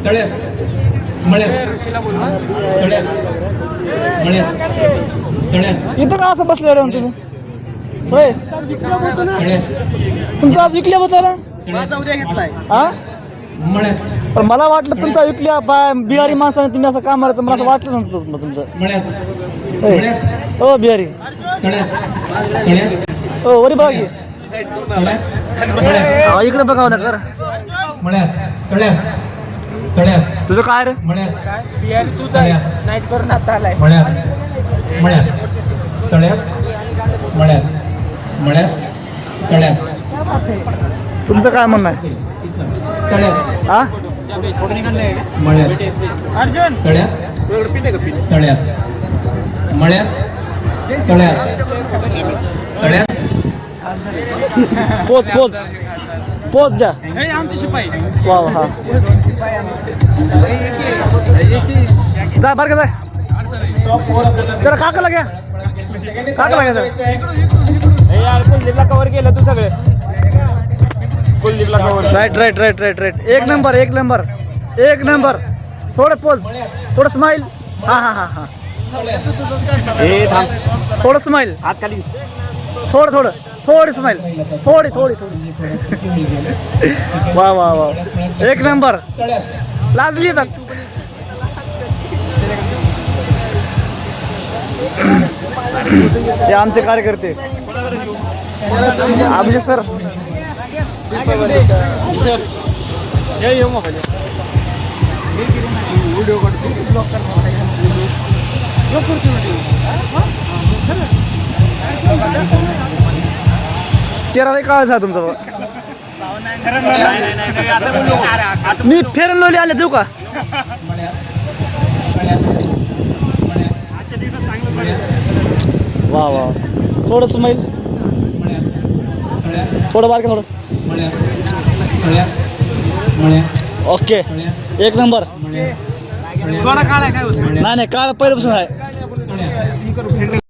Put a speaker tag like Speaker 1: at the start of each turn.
Speaker 1: तळ्यात मळ्यात तळ्यात मळ्यात तळ्यात
Speaker 2: इथं का असं बसले रे तुम्ही? होय तुमचा आज विकल्या बदला हा
Speaker 1: मळ्यात
Speaker 2: पण मला वाटलं तुमचा विकल्या बिहारी माणसाने तुम्ही असं काम मारायचं मला असं वाटलं नव्हतं तुमचं.
Speaker 1: मळ्यात
Speaker 2: होय.
Speaker 1: मळ्यात
Speaker 2: हो बिहारी
Speaker 1: तळ्यात तळ्यात
Speaker 2: हो वरी बघा की
Speaker 1: तळ्यात
Speaker 2: इकडे बघावं ना कर
Speaker 1: मळ्यात तळ्यात तळ्यात
Speaker 2: तुझं काय रे
Speaker 1: मळ्यात
Speaker 3: बिहारी तुझा नाईट करून आता आलाय.
Speaker 1: मळ्यात मळ्यात तळ्यात मळ्यात मळ्यात तळ्यात
Speaker 2: तुमचं काय म्हणणं आहे
Speaker 1: तळ्यात
Speaker 2: हा
Speaker 1: मळ्यात
Speaker 3: अर्जुन
Speaker 1: तळ्यात तळ्यात मळ्यात तळ्यात तळ्यात
Speaker 2: पोच पोच पोच द्या
Speaker 3: आमची शिपाई
Speaker 2: वा वा हा जा बरं का जाय जरा काकाला घ्या काकाला घ्या जरा
Speaker 3: कुलदीपला कव्हर केलं तू सगळे कुलदीपला cover
Speaker 2: right right right right right एक नंबर एक नंबर एक नंबर थोडं पोच थोडं स्माईल हा हा हा हा थोडं स्माईल
Speaker 3: हात खाली
Speaker 2: थोडं थोडं थोडी स्माईल थोडी थोडी थोडी वा वा वा एक नंबर लाजली बघ हे आमचे कार्यकर्ते अभिषेक सर चेहरा लय काळा झाला तुमचा मी फेरन लोली आले देऊ का वा वा थोडं स्माईल थोडं बारक थोडं ओके एक नंबर
Speaker 3: थोडा काढाय काय होतं
Speaker 2: नाही नाही काळ पहिल्यापासून आहे